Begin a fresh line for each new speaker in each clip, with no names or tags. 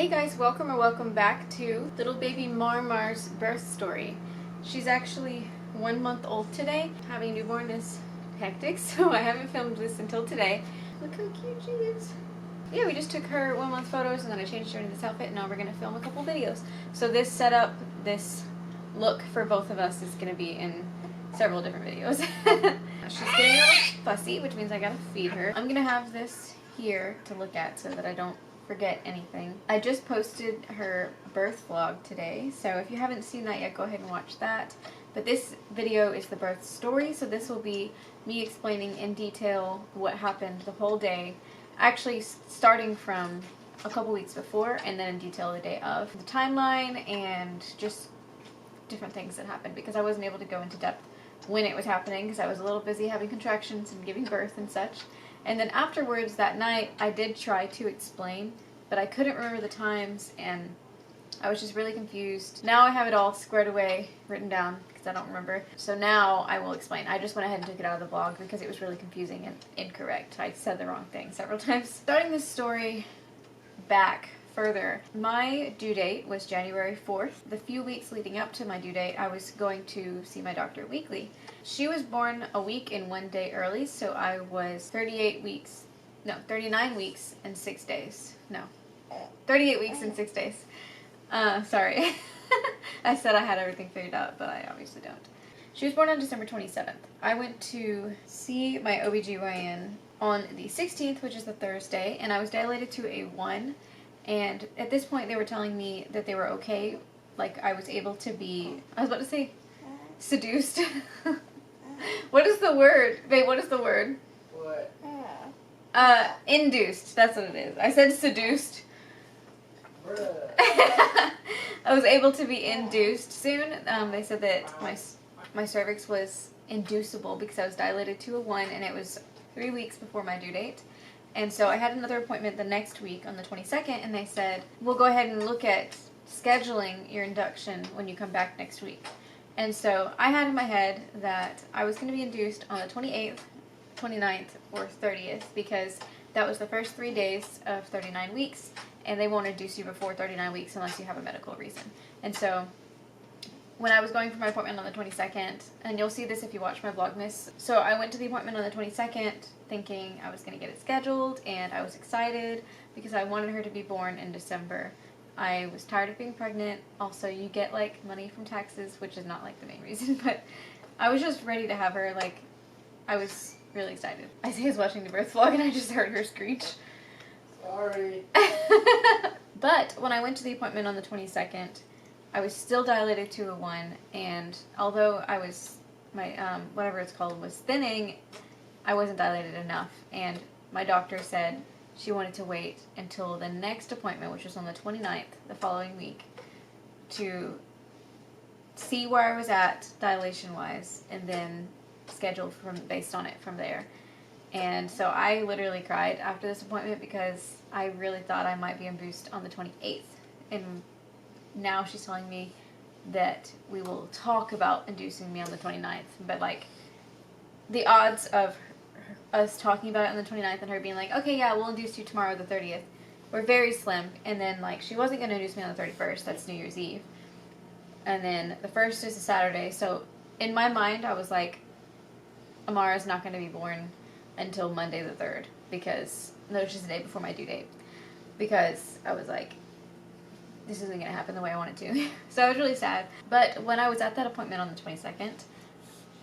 Hey guys, welcome back to little baby Marmar's birth story. She's actually 1 month old today. Having a newborn is hectic, so I haven't filmed this until today. Look how cute she is. Yeah, we just took her 1 month photos and then I changed her into this outfit and now we're going to film a couple videos. So this setup, this look for both of us is going to be in several different videos. She's getting a little fussy, which means I gotta feed her. I'm gonna have this here to look at so that I don't forget anything. I just posted her birth vlog today, so if you haven't seen that yet, go ahead and watch that. But this video is the birth story, so this will be me explaining in detail what happened the whole day, actually starting from a couple weeks before and then in detail the day of. The timeline and just different things that happened because I wasn't able to go into depth when it was happening because I was a little busy having contractions and giving birth and such. And then afterwards that night I did try to explain, but I couldn't remember the times and I was just really confused. Now I have it all squared away, written down, because I don't remember. So now I will explain. I just went ahead and took it out of the vlog because it was really confusing and incorrect. I said the wrong thing several times. Starting this story back further, my due date was January 4th. The few weeks leading up to my due date, I was going to see my doctor weekly. She was born a week and 1 day early, so I was 39 weeks and 6 days. No, 38 weeks and 6 days. Sorry. I said I had everything figured out, but I obviously don't. She was born on December 27th. I went to see my OBGYN on the 16th, which is the Thursday, and I was dilated to a 1. And at this point, they were telling me that they were okay. Like, I was able to be, I was about to say, seduced. What is the word? Babe, what is the word?
What?
Induced. That's what it is. I said seduced.
Bruh.
I was able to be induced soon. They said that my cervix was inducible because I was dilated to a 1, and it was 3 weeks before my due date. And so I had another appointment the next week on the 22nd, and they said, we'll go ahead and look at scheduling your induction when you come back next week. And so I had in my head that I was going to be induced on the 28th, 29th, or 30th because that was the first 3 days of 39 weeks, and they won't induce you before 39 weeks unless you have a medical reason. And so when I was going for my appointment on the 22nd, and you'll see this if you watch my Vlogmas. So I went to the appointment on the 22nd thinking I was going to get it scheduled, and I was excited because I wanted her to be born in December. I was tired of being pregnant. Also, you get like money from taxes, which is not like the main reason, but I was just ready to have her. Like, I was really excited. Isaiah's watching the birth vlog and I just heard her screech.
Sorry.
But when I went to the appointment on the 22nd, I was still dilated to a 1, and although I was, my, whatever it's called, was thinning, I wasn't dilated enough, and my doctor said she wanted to wait until the next appointment, which was on the 29th, the following week, to see where I was at dilation-wise, and then schedule based on it from there. And so I literally cried after this appointment because I really thought I might be induced on the 28th, and now she's telling me that we will talk about inducing me on the 29th, but like the odds of us talking about it on the 29th and her being like, okay, yeah, we'll induce you tomorrow the 30th, were very slim. And then like she wasn't going to induce me on the 31st, that's New Year's Eve, and then the 1st is a Saturday. So in my mind I was like, Amara's not going to be born until Monday the 3rd, because no, it's just the day before my due date, because I was like, this isn't going to happen the way I want it to. So I was really sad. But when I was at that appointment on the 22nd,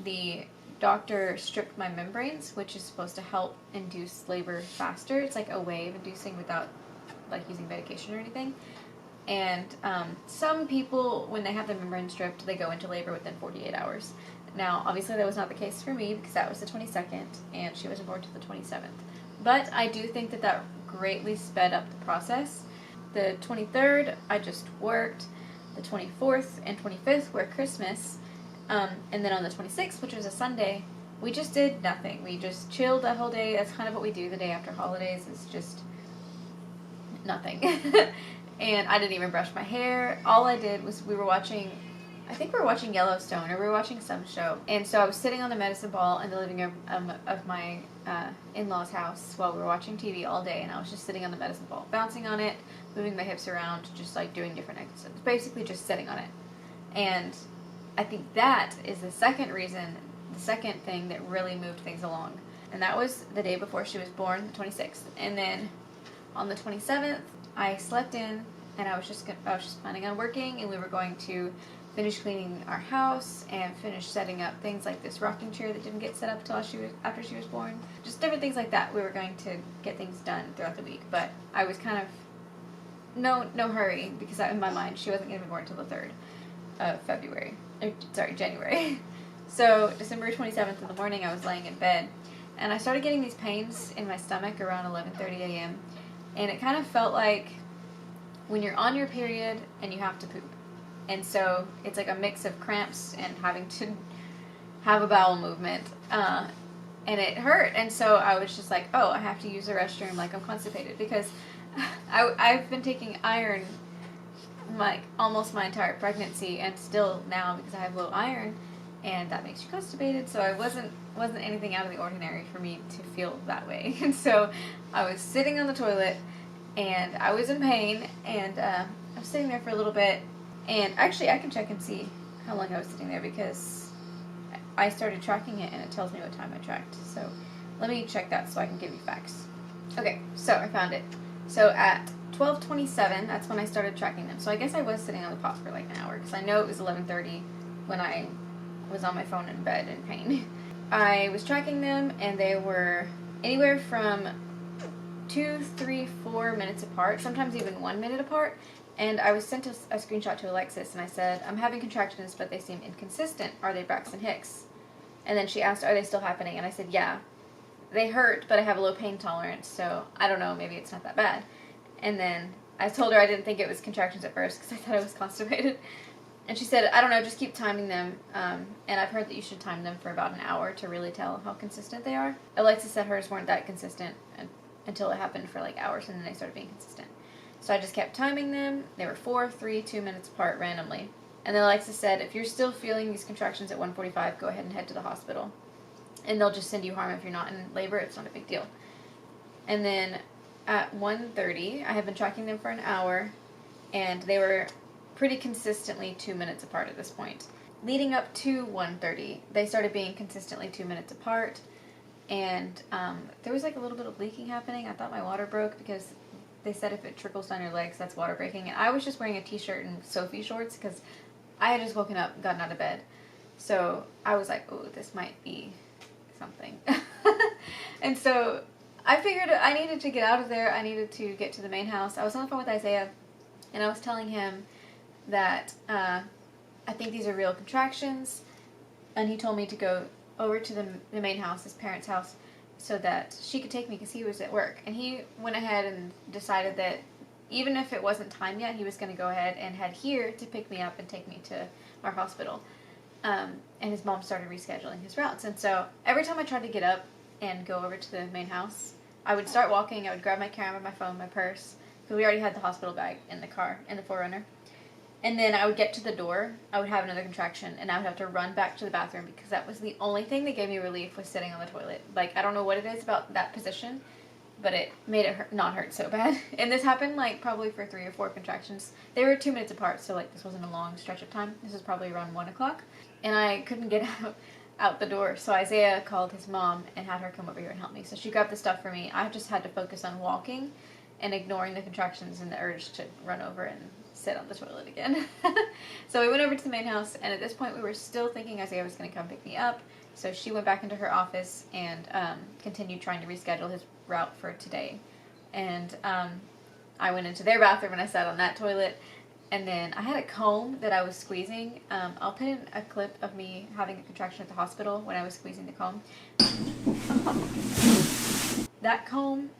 the doctor stripped my membranes, which is supposed to help induce labor faster. It's like a way of inducing without like using medication or anything. And some people, when they have their membrane stripped, they go into labor within 48 hours. Now, obviously that was not the case for me because that was the 22nd and she wasn't born till the 27th. But I do think that that greatly sped up the process. The 23rd, I just worked. The 24th and 25th were Christmas. And then on the 26th, which was a Sunday, we just did nothing. We just chilled that whole day. That's kind of what we do the day after holidays, is just nothing. And I didn't even brush my hair. All I did was I think we were watching Yellowstone, or we were watching some show. And so I was sitting on the medicine ball in the living room of my in-laws' house while we were watching TV all day, and I was just sitting on the medicine ball, bouncing on it, moving my hips around, just like doing different exercises, basically just sitting on it. And I think that is the second thing that really moved things along. And that was the day before she was born, the 26th. And then on the 27th, I slept in, and I was just planning on working, and we were going to finish cleaning our house and finish setting up things like this rocking chair that didn't get set up till after she was born. Just different things like that. We were going to get things done throughout the week, but I was kind of no hurry, because in my mind she wasn't going to be born until the 3rd of January. So December 27th in the morning, I was laying in bed, and I started getting these pains in my stomach around 11:30 a.m. And it kind of felt like when you're on your period and you have to poop. And so it's like a mix of cramps and having to have a bowel movement. And it hurt. And so I was just like, oh, I have to use the restroom like I'm constipated, because I've been taking iron like almost my entire pregnancy, and still now, because I have low iron, and that makes you constipated. So it wasn't anything out of the ordinary for me to feel that way. And so I was sitting on the toilet, and I was in pain, and I was sitting there for a little bit. And actually, I can check and see how long I was sitting there, because I started tracking it, and it tells me what time I tracked. So let me check that so I can give you facts. Okay, so I found it. So at 12:27, that's when I started tracking them. So I guess I was sitting on the pot for like an hour, because I know it was 11:30 when I was on my phone in bed in pain. I was tracking them, and they were anywhere from 2, 3, 4 minutes apart, sometimes even 1 minute apart. And I was sent a screenshot to Alexis, and I said, I'm having contractions, but they seem inconsistent. Are they Braxton Hicks? And then she asked, are they still happening? And I said, yeah. They hurt, but I have a low pain tolerance, so I don't know, maybe it's not that bad. And then I told her I didn't think it was contractions at first, because I thought I was constipated. And she said, I don't know, just keep timing them. And I've heard that you should time them for about an hour to really tell how consistent they are. Alexis said hers weren't that consistent until it happened for like hours, and then they started being consistent. So I just kept timing them. They were 4, 3, 2 minutes apart randomly. And then Alexis said, if you're still feeling these contractions at 1:45, go ahead and head to the hospital. And they'll just send you home if you're not in labor. It's not a big deal. And then at 1:30, I had been tracking them for an hour, and they were pretty consistently 2 minutes apart at this point. Leading up to 1:30, they started being consistently 2 minutes apart. And there was like a little bit of leaking happening. I thought my water broke, because they said if it trickles down your legs, that's water breaking. And I was just wearing a t-shirt and Sophie shorts, because I had just woken up, gotten out of bed. So I was like, oh, this might be something. And so I figured I needed to get out of there. I needed to get to the main house. I was on the phone with Isaiah, and I was telling him that I think these are real contractions. And he told me to go over to the main house, his parents' house, so that she could take me, because he was at work. And he went ahead and decided that even if it wasn't time yet, he was going to go ahead and head here to pick me up and take me to our hospital. And his mom started rescheduling his routes. And so every time I tried to get up and go over to the main house, I would start walking. I would grab my camera, my phone, my purse, because we already had the hospital bag in the car, in the 4Runner. And then I would get to the door, I would have another contraction, and I would have to run back to the bathroom, because that was the only thing that gave me relief, was sitting on the toilet. Like, I don't know what it is about that position, but it made it not hurt so bad. And this happened like probably for 3 or 4 contractions. They were 2 minutes apart, so like this wasn't a long stretch of time. This was probably around 1 o'clock, and I couldn't get out the door. So Isaiah called his mom and had her come over here and help me. So she grabbed the stuff for me. I just had to focus on walking and ignoring the contractions and the urge to run over and sit on the toilet again. So we went over to the main house, and at this point we were still thinking Isaiah was going to come pick me up. So she went back into her office and continued trying to reschedule his route for today. And I went into their bathroom and I sat on that toilet. And then I had a comb that I was squeezing. I'll put in a clip of me having a contraction at the hospital when I was squeezing the comb. That comb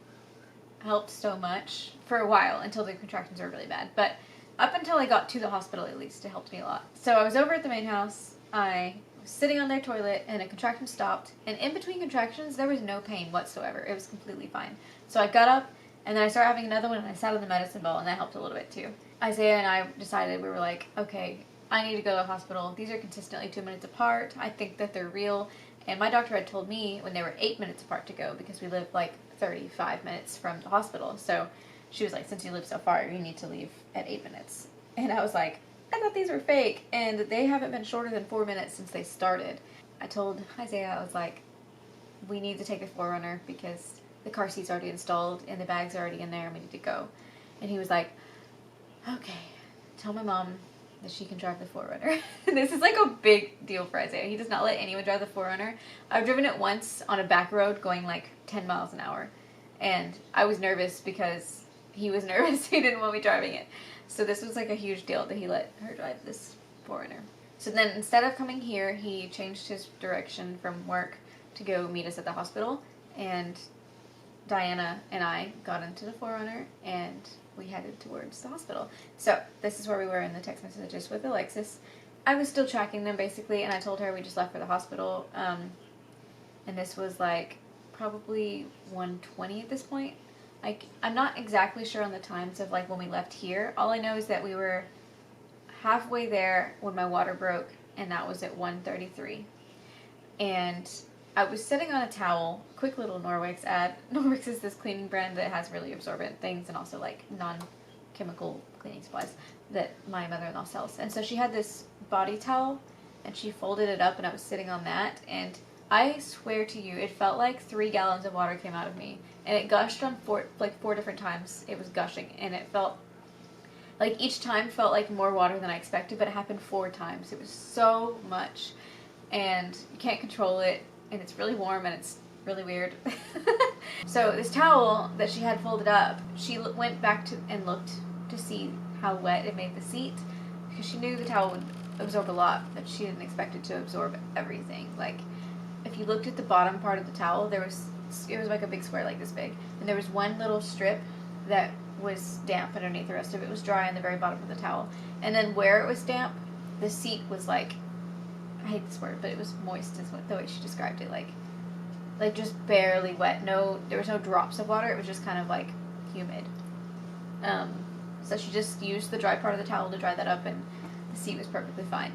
helped so much for a while, until the contractions were really bad. But up until I got to the hospital, at least, it helped me a lot. So I was over at the main house. I was sitting on their toilet, and a contraction stopped. And in between contractions, there was no pain whatsoever. It was completely fine. So I got up, and then I started having another one, and I sat on the medicine ball, and that helped a little bit too. Isaiah and I decided, we were like, okay, I need to go to the hospital. These are consistently 2 minutes apart. I think that they're real. And my doctor had told me when they were 8 minutes apart to go, because we live like 35 minutes from the hospital. So she was like, since you live so far, you need to leave at 8 minutes. And I was like, I thought these were fake, and they haven't been shorter than 4 minutes since they started. I told Isaiah, I was like, we need to take the 4Runner because the car seat's already installed and the bag's already in there and we need to go. And he was like, okay, tell my mom that she can drive the 4Runner. This is like a big deal for Isaiah. He does not let anyone drive the 4Runner. I've driven it once on a back road going like 10 miles an hour. And I was nervous because he was nervous. He didn't want me driving it. So this was like a huge deal that he let her drive this 4Runner. So then instead of coming here, he changed his direction from work to go meet us at the hospital. And Diana and I got into the 4Runner and we headed towards the hospital. So this is where we were in the text messages with Alexis. I was still tracking them basically, and I told her we just left for the hospital. And this was like probably 1:20 at this point. Like, I'm not exactly sure on the times of like when we left here. All I know is that we were halfway there when my water broke, and that was at 1:33. And I was sitting on a towel. Quick little Norwex ad. Norwex is this cleaning brand that has really absorbent things and also like non-chemical cleaning supplies that my mother-in-law sells. And so she had this body towel and she folded it up and I was sitting on that, and I swear to you, it felt like 3 gallons of water came out of me, and it gushed on four different times. It was gushing, and it felt like each time felt like more water than I expected, but it happened 4 times. It was so much, and you can't control it, and it's really warm, and it's really weird. So this towel that she had folded up, she went back to and looked to see how wet it made the seat, because she knew the towel would absorb a lot, but she didn't expect it to absorb everything. Like, if you looked at the bottom part of the towel, it was like a big square like this big, and there was one little strip that was damp underneath. The rest of it was dry on the very bottom of the towel. And then where it was damp, the seat was like, I hate this word, but it was moist is the way she described it, like just barely wet. No, there was no drops of water. It was just kind of like humid. So she just used the dry part of the towel to dry that up, and the seat was perfectly fine.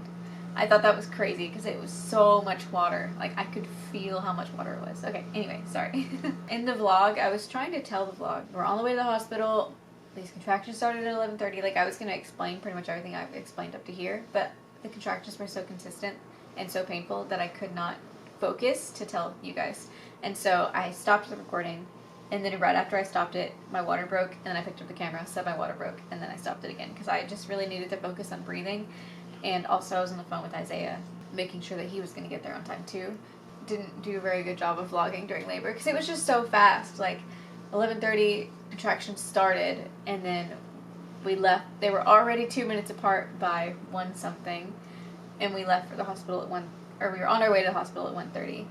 I thought that was crazy because it was so much water. Like, I could feel how much water it was. Okay, anyway, sorry. In the vlog, I was trying to tell the vlog, we're on the way to the hospital. These contractions started at 11:30. Like, I was going to explain pretty much everything I've explained up to here, but the contractions were so consistent and so painful that I could not focus to tell you guys. And so I stopped the recording, and then right after I stopped it, my water broke, and then I picked up the camera, said my water broke, and then I stopped it again because I just really needed to focus on breathing. And also I was on the phone with Isaiah, making sure that he was going to get there on time too. Didn't do a very good job of vlogging during labor because it was just so fast. Like, 11:30 contractions started, and then we left. They were already 2 minutes apart by 1 something, and we left for the hospital at we were on our way to the hospital at 1:30.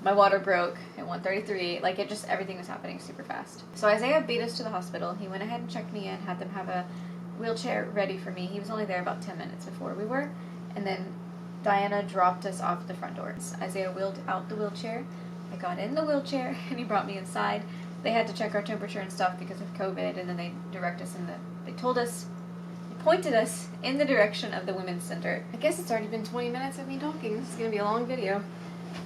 My water broke at 1:33. Like, it just, everything was happening super fast. So Isaiah beat us to the hospital. He went ahead and checked me in, had them have a wheelchair ready for me. He was only there about 10 minutes before we were, and then Diana dropped us off at the front doors. Isaiah wheeled out the wheelchair. I got in the wheelchair, and he brought me inside. They had to check our temperature and stuff because of COVID, and then they pointed us in the direction of the women's center. I guess it's already been 20 minutes of me talking. This is going to be a long video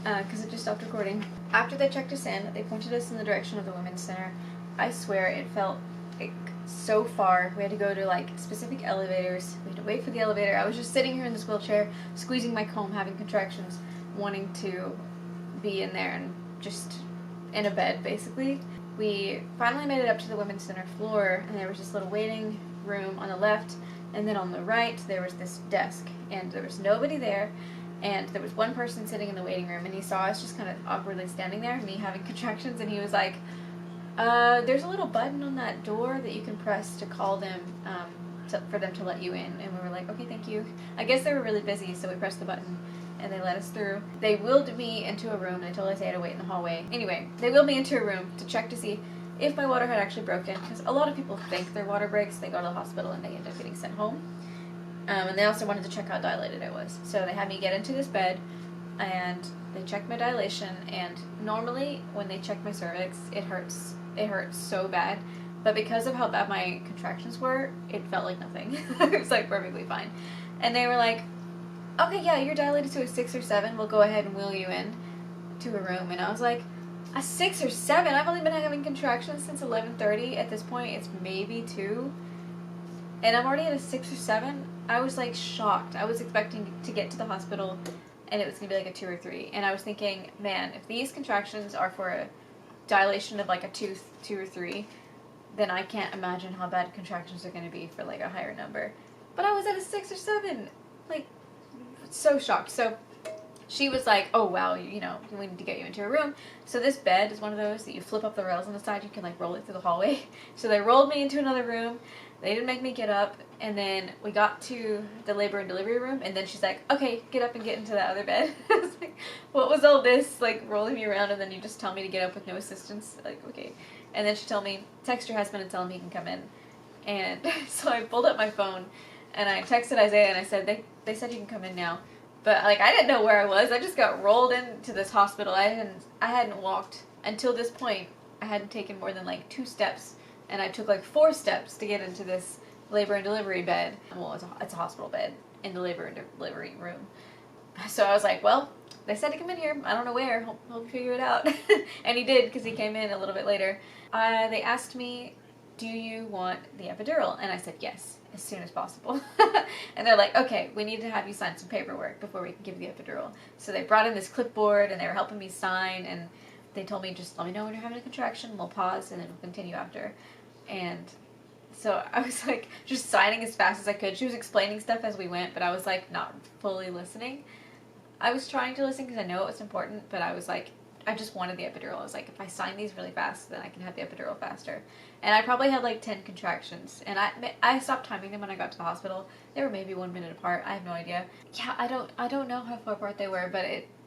because it just stopped recording. After they checked us in, they pointed us in the direction of the women's center. I swear it felt like so far. We had to go to like specific elevators. We had to wait for the elevator. I was just sitting here in this wheelchair, squeezing my comb, having contractions, wanting to be in there and just in a bed basically. We finally made it up to the women's center floor, and there was this little waiting room on the left, and then on the right there was this desk, and there was nobody there, and there was one person sitting in the waiting room, and he saw us just kind of awkwardly standing there, me having contractions, and he was like, there's a little button on that door that you can press to call them, for them to let you in. And we were like, okay, thank you. I guess they were really busy, so we pressed the button and they let us through. They wheeled me into a room, and they told us I had to wait in the hallway. Anyway, they wheeled me into a room to check to see if my water had actually broken, because a lot of people think their water breaks, they go to the hospital and they end up getting sent home. And they also wanted to check how dilated it was. So they had me get into this bed, and they checked my dilation, and normally when they check my cervix, it hurts so bad, but because of how bad my contractions were, it felt like nothing. It was like perfectly fine. And they were like, okay, yeah, you're dilated to a 6 or 7, we'll go ahead and wheel you in to a room. And I was like, a 6 or 7. I've only been having contractions since 11:30. At this point, it's maybe 2. And I'm already at a 6 or 7. I was like shocked. I was expecting to get to the hospital and it was going to be like a 2 or 3. And I was thinking, man, if these contractions are for a dilation of like a 2 or 3, then I can't imagine how bad contractions are going to be for like a higher number. But I was at a 6 or 7. Like, so shocked. So she was like, oh wow, you know, we need to get you into a room. So this bed is one of those that you flip up the rails on the side, you can like roll it through the hallway. So they rolled me into another room. They didn't make me get up, and then we got to the labor and delivery room, and then she's like, okay, get up and get into that other bed. I was like, what was all this, like, rolling me around, and then you just tell me to get up with no assistance? Like, okay. And then she told me, text your husband and tell him he can come in. And so I pulled up my phone, and I texted Isaiah, and I said, they said you can come in now. But, like, I didn't know where I was. I just got rolled into this hospital. I hadn't walked until this point. I hadn't taken more than, like, 2 steps. And I took, like, 4 steps to get into this labor and delivery bed. Well, it's a hospital bed in the labor and delivery room. So I was like, well, they said to come in here. I don't know where. He'll figure it out. And he did, because he came in a little bit later. They asked me, do you want the epidural? And I said yes, as soon as possible. And they're like, okay, we need to have you sign some paperwork before we can give you the epidural. So they brought in this clipboard, and they were helping me sign, and they told me, just let me know when you're having a contraction, we'll pause, and then we'll continue after. And so I was like just signing as fast as I could. She was explaining stuff as we went, but I was like not fully listening. I was trying to listen because I know it was important, but I was like, I just wanted the epidural. I was like, if I sign these really fast, then I can have the epidural faster. And I probably had like 10 contractions. And I stopped timing them when I got to the hospital. They were maybe 1 minute apart. I have no idea. Yeah, I don't know how far apart they were, but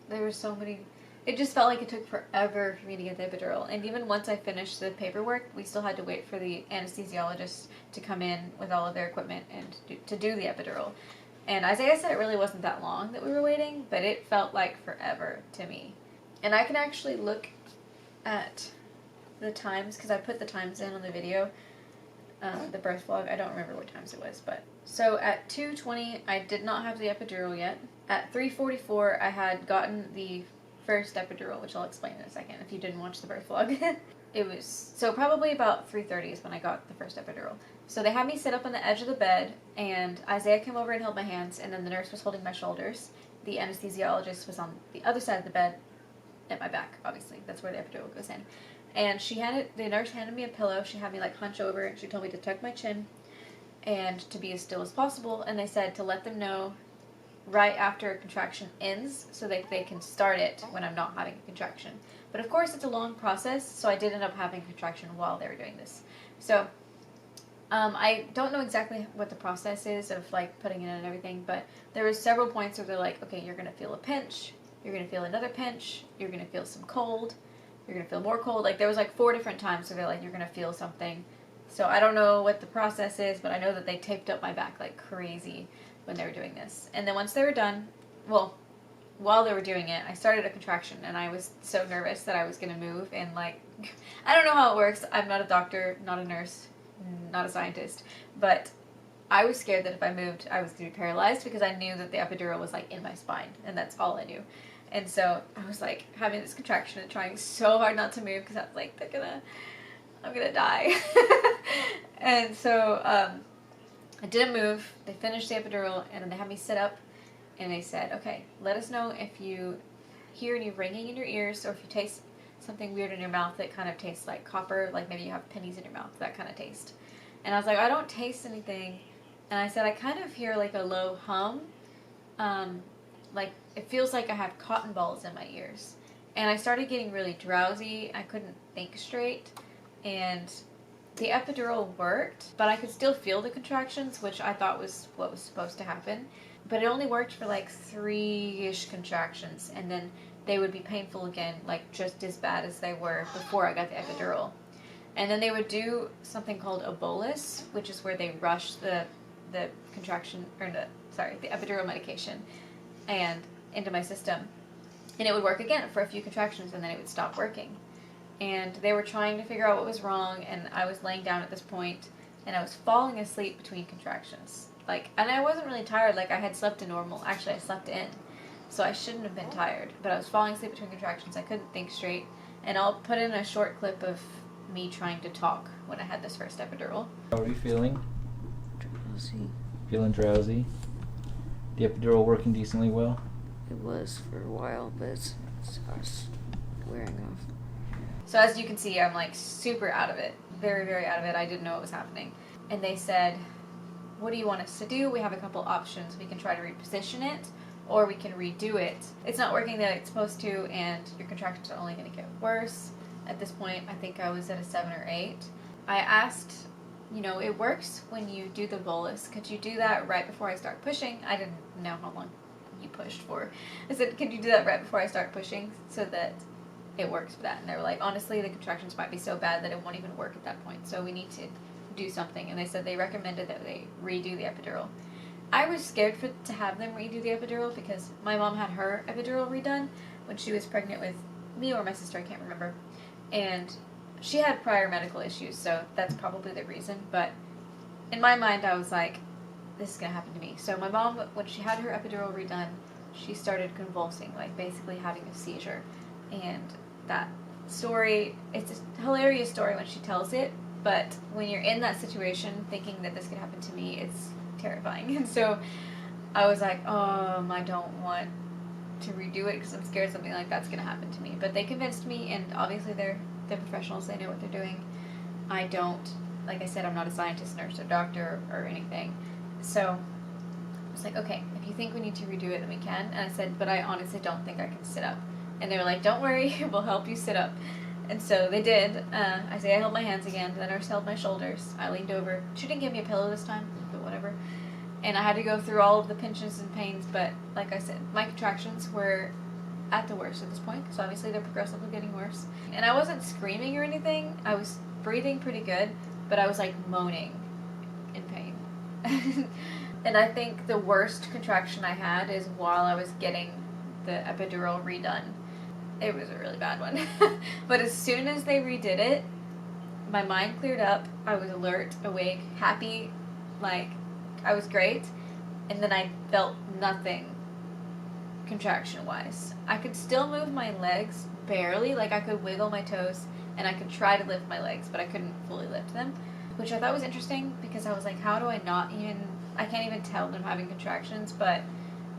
there were so many. It just felt like it took forever for me to get the epidural. And even once I finished the paperwork, we still had to wait for the anesthesiologist to come in with all of their equipment and to do the epidural. And Isaiah said it really wasn't that long that we were waiting, but it felt like forever to me. And I can actually look at the times, because I put the times in on the video, the birth vlog. I don't remember what times it was, but. So at 2:20, I did not have the epidural yet. At 3:44, I had gotten the first epidural, which I'll explain in a second if you didn't watch the birth vlog. It was, so probably about 3:30 is when I got the first epidural. So they had me sit up on the edge of the bed, and Isaiah came over and held my hands, and then the nurse was holding my shoulders. The anesthesiologist was on the other side of the bed, at my back, obviously. That's where the epidural goes in. And the nurse handed me a pillow. She had me like hunch over, and she told me to tuck my chin and to be as still as possible. And they said to let them know right after a contraction ends so that they can start it when I'm not having a contraction. But of course, it's a long process, so I did end up having a contraction while they were doing this. So I don't know exactly what the process is of like putting it in and everything, but there were several points where they're like, okay, you're going to feel a pinch, you're going to feel another pinch, you're going to feel some cold, you're going to feel more cold. Like there was like 4 different times where they're like, you're going to feel something. So I don't know what the process is, but I know that they taped up my back like crazy when they were doing this. And then once they were done, well, while they were doing it, I started a contraction, and I was so nervous that I was going to move, and like, I don't know how it works. I'm not a doctor, not a nurse, not a scientist, but I was scared that if I moved, I was going to be paralyzed, because I knew that the epidural was like in my spine, and that's all I knew. And so I was like having this contraction and trying so hard not to move, because I was like, I'm gonna die. And so I didn't move. They finished the epidural, and then they had me sit up, and they said, okay, let us know if you hear any ringing in your ears, or if you taste something weird in your mouth that kind of tastes like copper, like maybe you have pennies in your mouth, that kind of taste. And I was like, I don't taste anything. And I said, I kind of hear like a low hum. Like it feels like I have cotton balls in my ears. And I started getting really drowsy. I couldn't think straight. And the epidural worked, but I could still feel the contractions, which I thought was what was supposed to happen. But it only worked for like 3-ish contractions, and then they would be painful again, like just as bad as they were before I got the epidural. And then they would do something called a bolus, which is where they rush the contraction, or the epidural medication and into my system. And it would work again for a few contractions, and then it would stop working. And they were trying to figure out what was wrong, and I was laying down at this point, and I was falling asleep between contractions. And I wasn't really tired, like I had slept in normal. Actually, I slept in, so I shouldn't have been tired, but I was falling asleep between contractions. I couldn't think straight, And I'll put in a short clip of me trying to talk when I had this first epidural.
How are you feeling?
Drowsy.
Feeling drowsy? The epidural working decently well?
It was for a while, but it's wearing off.
So as you can see, I'm like super out of it. Very, very out of it. I didn't know what was happening. And they said, what do you want us to do? We have a couple options. We can try to reposition it, or we can redo it. It's not working the way it's supposed to, and your contractions are only going to get worse. At this point, I think I was at a 7 or 8. I asked, it works when you do the bolus. Could you do that right before I start pushing? I didn't know how long you pushed for. I said, could you do that right before I start pushing so that it works for that? And they were like, honestly, the contractions might be so bad that it won't even work at that point. So we need to do something. And they said they recommended that they redo the epidural. I was scared to have them redo the epidural because my mom had her epidural redone when she was pregnant with me or my sister, I can't remember. And she had prior medical issues, so that's probably the reason. But in my mind, I was like, this is going to happen to me. So my mom, when she had her epidural redone, she started convulsing, like basically having a seizure. And that story, it's a hilarious story when she tells it, but when you're in that situation thinking that this could happen to me, it's terrifying. And so I was like, I don't want to redo it because I'm scared something like that's going to happen to me. But they convinced me, and obviously they're professionals, they know what they're doing. I don't, like I said, I'm not a scientist, nurse, or doctor or anything. So I was like, okay, if you think we need to redo it, then we can. And I said, but I honestly don't think I can sit up. And they were like, don't worry, we'll help you sit up. And so they did. I held my hands again, the nurse held my shoulders. I leaned over. She didn't give me a pillow this time, but whatever. And I had to go through all of the pinches and pains, but like I said, my contractions were at the worst at this point, because obviously they're progressively getting worse. And I wasn't screaming or anything. I was breathing pretty good, but I was like moaning in pain. And I think the worst contraction I had is while I was getting the epidural redone. It was a really bad one. But as soon as they redid it, my mind cleared up. I was alert, awake, happy, like I was great. And then I felt nothing contraction-wise. I could still move my legs barely, like I could wiggle my toes and I could try to lift my legs, but I couldn't fully lift them, which I thought was interesting because I was like, how do I I can't even tell them having contractions, but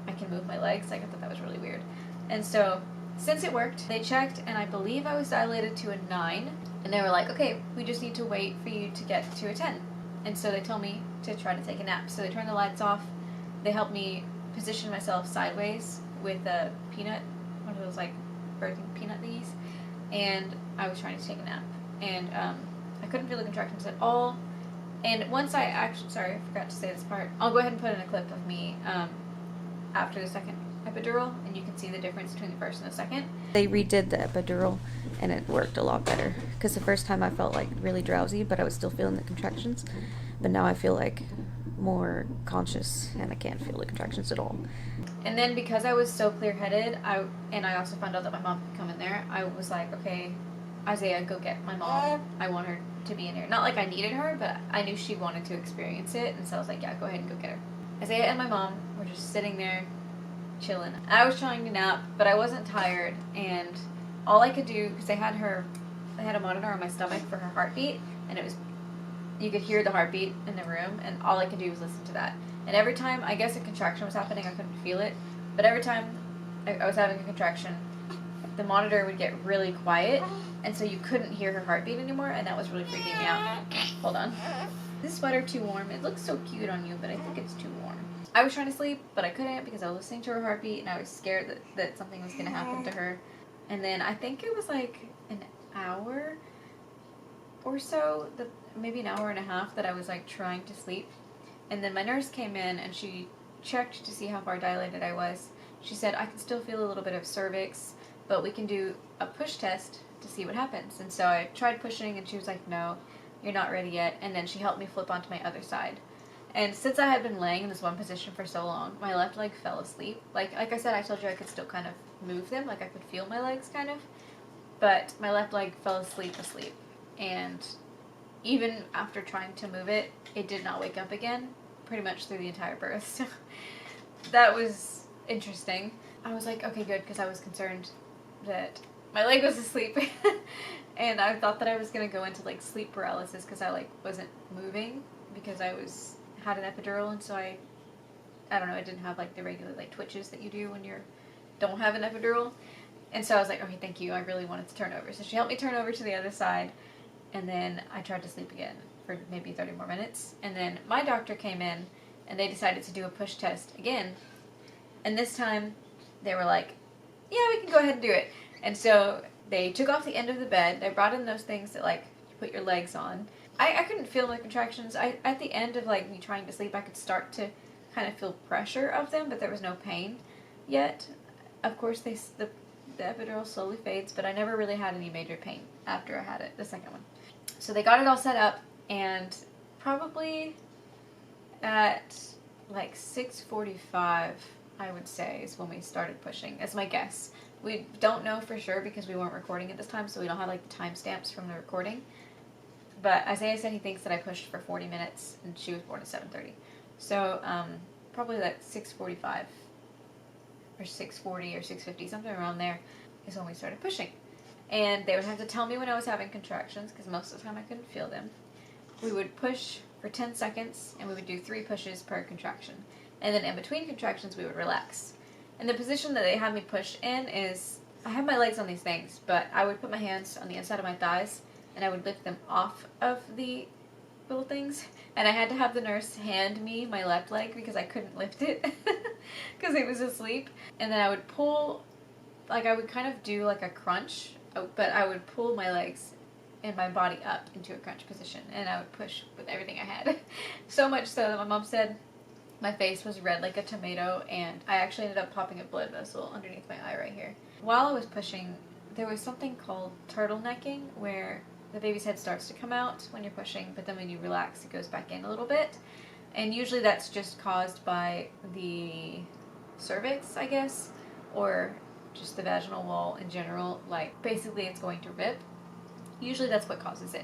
I can move my legs. Like I thought that was really weird. And so since it worked, they checked, and I believe I was dilated to a 9, and they were like, okay, we just need to wait for you to get to a 10. And so they told me to try to take a nap. So they turned the lights off. They helped me position myself sideways with a peanut, one of those like birthing peanut thingies, and I was trying to take a nap. And I couldn't feel the contractions at all. And once I sorry, I forgot to say this part. I'll go ahead and put in a clip of me after the second epidural, and you can see the difference between the first and the second.
They redid the epidural, and it worked a lot better. Because the first time I felt like really drowsy, but I was still feeling the contractions. But now I feel like more conscious, and I can't feel the contractions at all.
And then because I was so clear-headed, I also found out that my mom could come in there. I was like, okay, Isaiah, go get my mom. I want her to be in here. Not like I needed her, but I knew she wanted to experience it, and so I was like, yeah, go ahead and go get her. Isaiah and my mom were just sitting there chilling. I was trying to nap, but I wasn't tired, and all I could do, because they had a monitor on my stomach for her heartbeat, and you could hear the heartbeat in the room, and all I could do was listen to that. And every time, I guess a contraction was happening, I couldn't feel it, but every time I was having a contraction, the monitor would get really quiet, and so you couldn't hear her heartbeat anymore, and that was really freaking me out. Hold on. Is this sweater too warm? It looks so cute on you, but I think it's too warm. I was trying to sleep, but I couldn't because I was listening to her heartbeat, and I was scared that something was going to happen to her. And then I think it was like an hour or so, maybe an hour and a half, that I was like trying to sleep. And then my nurse came in, and she checked to see how far dilated I was. She said, I can still feel a little bit of cervix, but we can do a push test to see what happens. And so I tried pushing, and she was like, no, you're not ready yet. And then she helped me flip onto my other side. And since I had been laying in this one position for so long, my left leg fell asleep. Like I said, I told you I could still kind of move them, like I could feel my legs kind of. But my left leg fell asleep. And even after trying to move it, it did not wake up again, pretty much through the entire birth. So that was interesting. I was like, okay, good, because I was concerned that my leg was asleep. And I thought that I was going to go into like sleep paralysis because I like wasn't moving because had an epidural, and so I don't know, I didn't have like the regular like twitches that you do when you don't have an epidural. And so I was like, okay, thank you. I really wanted to turn over. So she helped me turn over to the other side, and then I tried to sleep again for maybe 30 more minutes. And then my doctor came in, and they decided to do a push test again. And this time, they were like, yeah, we can go ahead and do it. And so they took off the end of the bed. They brought in those things that like you put your legs on. I couldn't feel the contractions. At the end of like me trying to sleep, I could start to kind of feel pressure of them, but there was no pain yet. Of course, the epidural slowly fades, but I never really had any major pain after I had it, the second one. So they got it all set up, and probably at like 6:45, I would say, is when we started pushing, as my guess. We don't know for sure because we weren't recording at this time, so we don't have like the timestamps from the recording. But Isaiah said he thinks that I pushed for 40 minutes, and she was born at 7:30. So probably like 6:45 or 6:40 or 6:50, something around there is when we started pushing. And they would have to tell me when I was having contractions because most of the time I couldn't feel them. We would push for 10 seconds, and we would do 3 pushes per contraction. And then in between contractions, we would relax. And the position that they had me push in is, I have my legs on these things, but I would put my hands on the inside of my thighs, and I would lift them off of the little things. And I had to have the nurse hand me my left leg because I couldn't lift it because it was asleep. And then I would pull, like I would kind of do like a crunch, but I would pull my legs and my body up into a crunch position, and I would push with everything I had. So much so that my mom said my face was red like a tomato, and I actually ended up popping a blood vessel underneath my eye right here. While I was pushing, there was something called turtlenecking, where the baby's head starts to come out when you're pushing, but then when you relax, it goes back in a little bit. And usually that's just caused by the cervix, I guess, or just the vaginal wall in general. Like, basically it's going to rip. Usually that's what causes it.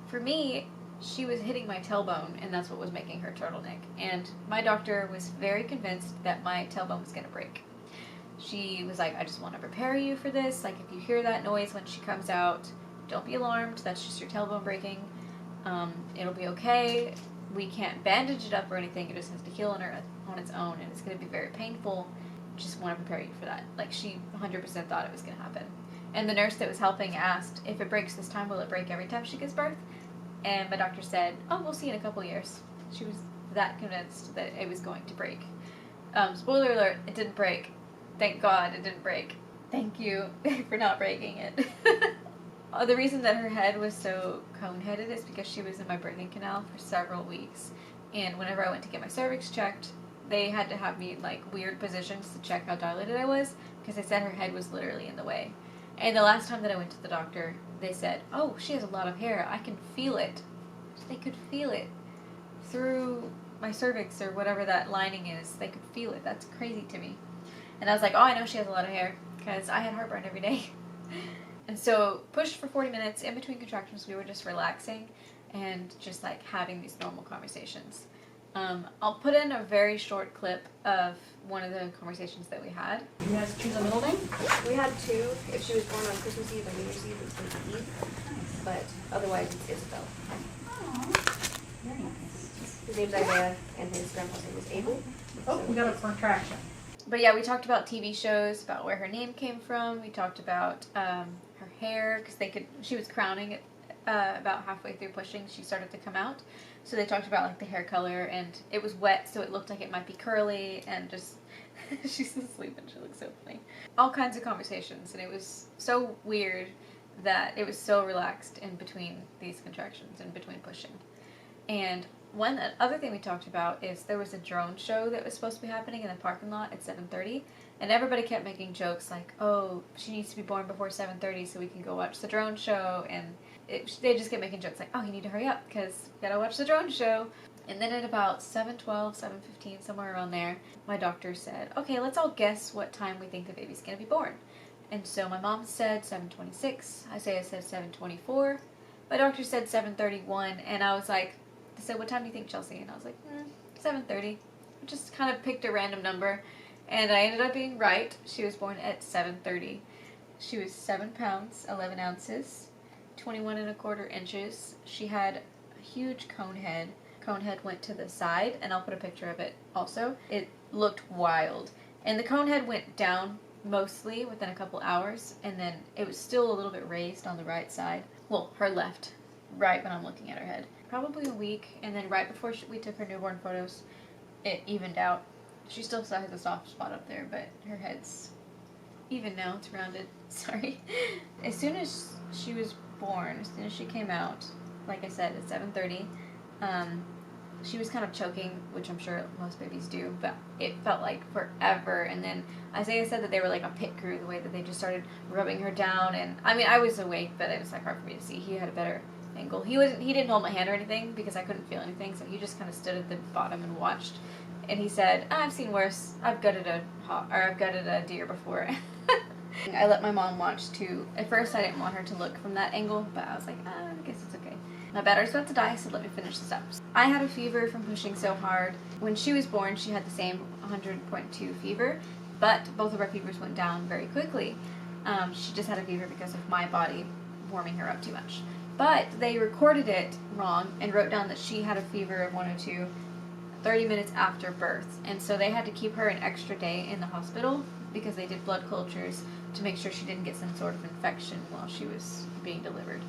For me, she was hitting my tailbone, and that's what was making her turtleneck. And my doctor was very convinced that my tailbone was going to break. She was like, I just want to prepare you for this. Like, if you hear that noise when she comes out, don't be alarmed. That's just your tailbone breaking. It'll be okay. We can't bandage it up or anything. It just has to heal on its own, and it's going to be very painful. Just want to prepare you for that. Like, she 100% thought it was going to happen. And the nurse that was helping asked, if it breaks this time, will it break every time she gives birth? And my doctor said, oh, we'll see in a couple years. She was that convinced that it was going to break. Spoiler alert, it didn't break. Thank God it didn't break. Thank you for not breaking it. The reason that her head was so cone-headed is because she was in my birthing canal for several weeks. And whenever I went to get my cervix checked, they had to have me in like weird positions to check how dilated I was, because they said her head was literally in the way. And the last time that I went to the doctor, they said, oh, she has a lot of hair. I can feel it. They could feel it through my cervix or whatever that lining is. They could feel it. That's crazy to me. And I was like, oh, I know she has a lot of hair because I had heartburn every day. And so pushed for 40 minutes. In between contractions, we were just relaxing and just like having these normal conversations. I'll put in a very short clip of one of the conversations that we had.
You guys choose a middle name?
We had 2. If she was born on Christmas Eve and New Year's Eve, it was going to be Eve. But otherwise, it's Isabel.
Very nice.
His name's Isaiah, and his grandpa's name was Abel.
Oh, we got a contraction.
But yeah, we talked about TV shows, about where her name came from. We talked about her hair, because she was crowning it about halfway through pushing. She started to come out. So they talked about like the hair color, and it was wet, so it looked like it might be curly, and just, she's asleep and she looks so funny. All kinds of conversations, and it was so weird that it was so relaxed in between these contractions, in between pushing. And one other thing we talked about is there was a drone show that was supposed to be happening in the parking lot at 7:30, and everybody kept making jokes like, oh, she needs to be born before 7:30 so we can go watch the drone show, and they just kept making jokes like, oh, you need to hurry up because we gotta watch the drone show. And then at about 7:12, 7:15, somewhere around there, my doctor said, okay, let's all guess what time we think the baby's gonna be born. And so my mom said 7:26, Isaiah said 7:24, my doctor said 7:31, and I was like, I said, what time do you think, Chelsea? And I was like, 7:30. I just kind of picked a random number, and I ended up being right. She was born at 7:30. She was 7 pounds, 11 ounces, 21 and a quarter inches. She had a huge cone head. Cone head went to the side, and I'll put a picture of it also. It looked wild. And the cone head went down mostly within a couple hours, and then it was still a little bit raised on the right side. Well, her left, right when I'm looking at her head. Probably a week, and then right before we took her newborn photos, it evened out. She still has a soft spot up there, but her head's even now. It's rounded. Sorry. As soon as she was born, as soon as she came out, like I said, at 7:30, she was kind of choking, which I'm sure most babies do, but it felt like forever. And then Isaiah said that they were like a pit crew, the way that they just started rubbing her down. And I mean, I was awake, but it was like hard for me to see. He had a better angle. He didn't hold my hand or anything because I couldn't feel anything, so he just kind of stood at the bottom and watched. And he said, "I've seen worse. I've gutted a deer before." I let my mom watch too. At first, I didn't want her to look from that angle, but I was like, I guess it's okay. My battery's about to die, so let me finish this up. I had a fever from pushing so hard. When she was born, she had the same 100.2 fever, but both of our fevers went down very quickly. She just had a fever because of my body warming her up too much. But they recorded it wrong and wrote down that she had a fever of 102 30 minutes after birth. And so they had to keep her an extra day in the hospital because they did blood cultures to make sure she didn't get some sort of infection while she was being delivered.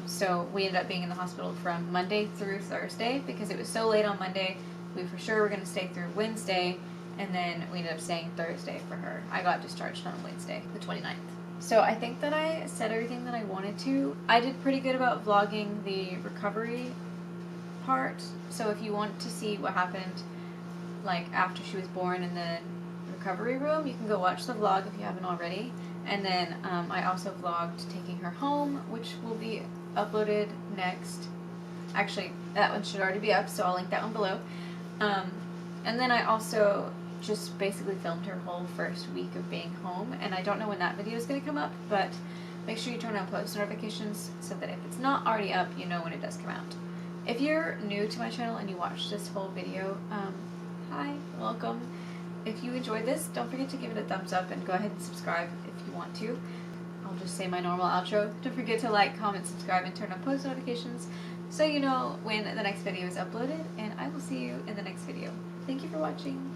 So we ended up being in the hospital from Monday through Thursday because it was so late on Monday. We for sure were going to stay through Wednesday, and then we ended up staying Thursday for her. I got discharged on Wednesday, the 29th. So I think that I said everything that I wanted to. I did pretty good about vlogging the recovery part. So if you want to see what happened like after she was born in the recovery room, you can go watch the vlog if you haven't already. And then I also vlogged taking her home, which will be uploaded next. Actually, that one should already be up, so I'll link that one below. And then I also just basically filmed her whole first week of being home, and I don't know when that video is going to come up, but make sure you turn on post notifications so that if it's not already up, you know when it does come out. If you're new to my channel and you watched this whole video, hi, welcome. If you enjoyed this, don't forget to give it a thumbs up and go ahead and subscribe if you want to. I'll just say my normal outro. Don't forget to like, comment, subscribe, and turn on post notifications so you know when the next video is uploaded, and I will see you in the next video. Thank you for watching.